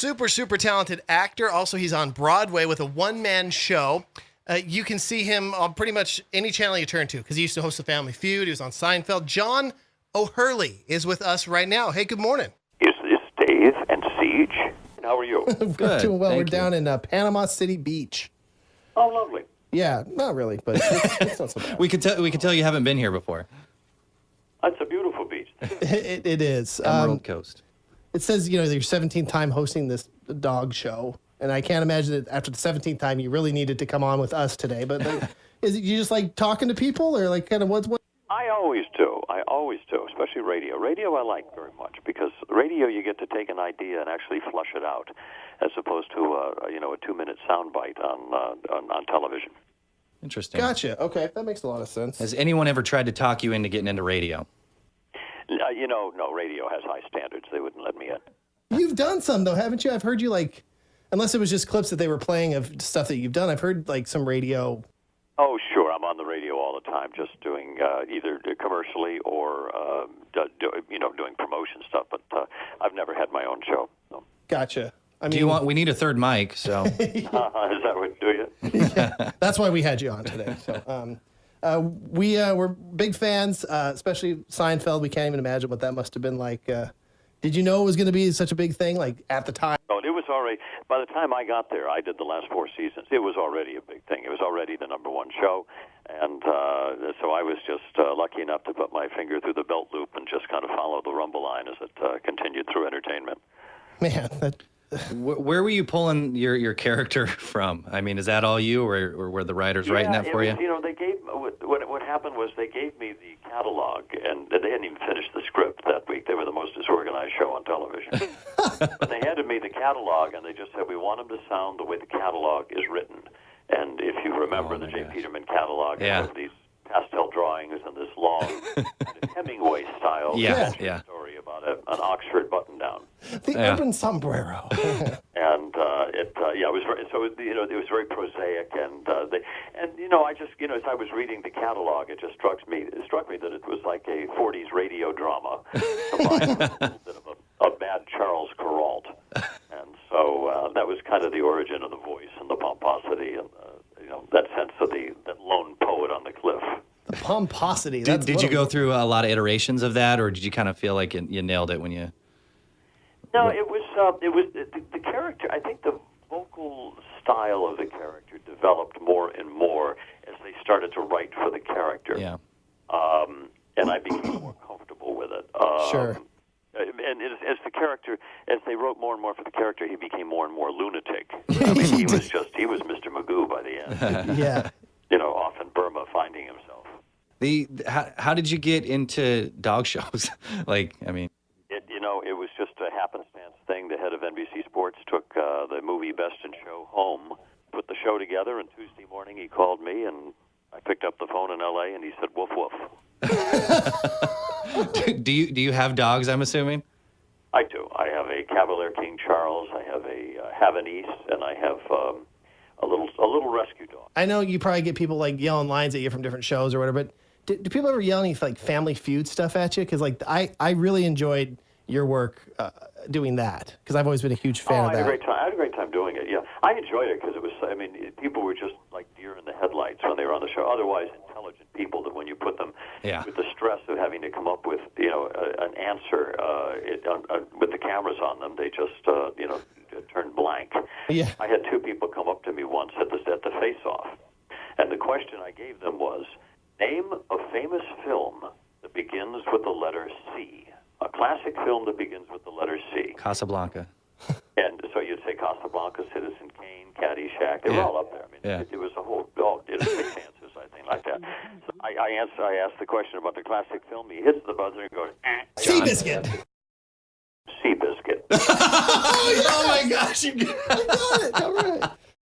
super talented actor. Also, he's on Broadway with a one-man show. You can see him on pretty much any channel you turn to because he used to host the Family Feud. He was on Seinfeld. John O'Hurley is with us right now. Hey, good morning. Is Dave and Ceej? How are you? We're doing well. We're down in Panama City Beach. Oh, lovely. Yeah, not really, but it's not so bad. We could tell you haven't been here before. That's a beautiful beach. It is. Emerald Coast. It says, your 17th time hosting this dog show, and I can't imagine that after the 17th time you really needed to come on with us today. But is it you just like talking to people, or like kind of what? I always do, especially radio. Radio I like very much because radio you get to take an idea and actually flush it out, as opposed to a 2-minute soundbite on television. Interesting. Gotcha. Okay, that makes a lot of sense. Has anyone ever tried to talk you into getting into radio? No, radio has high standards. They wouldn't let me in. You've done some, though, haven't you? I've heard you, unless it was just clips that they were playing of stuff that you've done, I've heard, some radio. Oh, sure. I'm on the radio all the time, just doing either commercially or, doing promotion stuff. But I've never had my own show. So. Gotcha. We need a third mic, so. Is that what do you? Yeah, that's why we had you on today. So, we're big fans, especially Seinfeld. We can't even imagine what that must have been like. Did you know it was going to be such a big thing, at the time? Oh, it was already, by the time I got there, I did the last 4 seasons, it was already a big thing. It was already the #1 show, and so I was just lucky enough to put my finger through the belt loop and just kind of follow the rumble line as it continued through entertainment. Man, Where were you pulling your character from? I mean, is that all you, or were the writers writing that for you? They gave what happened was they gave me the catalog, and they hadn't even finished the script that week. They were the most disorganized show on television. But they handed me the catalog, and they just said, "We want them to sound the way the catalog is written." And if you remember the J. Peterman catalog, yeah. these pastel drawings and this long Hemingway style story about an Oxford button-down. The urban sombrero. And it was very, so it was very prosaic, and I just as I was reading the catalog, it struck me that it was like a 40s radio drama combined with a little bit of a bad Charles Kuralt, and so that was kind of the origin of the voice and the pomposity and that sense of that lone poet on the cliff. The pomposity. Did you go through a lot of iterations of that, or did you kind of feel like you nailed it when you? No, it was the character. I think the vocal style of the character developed more and more as they started to write for the character. Yeah. And I became more comfortable with it. Sure. And as the character, as they wrote more and more for the character, he became more and more lunatic. I mean, he was Mr. Magoo by the end. Yeah. Off in Burma finding himself. How did you get into dog shows? It was just a happenstance thing. The head of NBC Sports took the movie Best in Show home, put the show together, and Tuesday morning he called me, and I picked up the phone in L.A., and he said, "Woof, woof." Do you have dogs, I'm assuming? I do. I have a Cavalier King Charles, I have a Havanese, and I have a little rescue dog. I know you probably get people yelling lines at you from different shows or whatever, but do people ever yell any Family Feud stuff at you? Because I really enjoyed your work doing that because I've always been a huge fan of that. I had a great time doing it. Yeah, I enjoyed it because it was. I mean, people were just like deer in the headlights when they were on the show. Otherwise, intelligent people that when you put them with the stress of having to come up with an answer with the cameras on them, they just turned blank. Yeah. I had 2 people come up to me once at the face-off, and the question I gave them was, name a famous film that begins with the letter C. A classic film that begins with the letter C. Casablanca. And so you'd say Casablanca, Citizen Kane, Caddyshack. They were all up there. I mean, it was a whole, six answers, I think, like that. So I asked the question about the classic film. He hits the buzzer and goes, Seabiscuit. Seabiscuit. Oh my gosh, you got it. All right.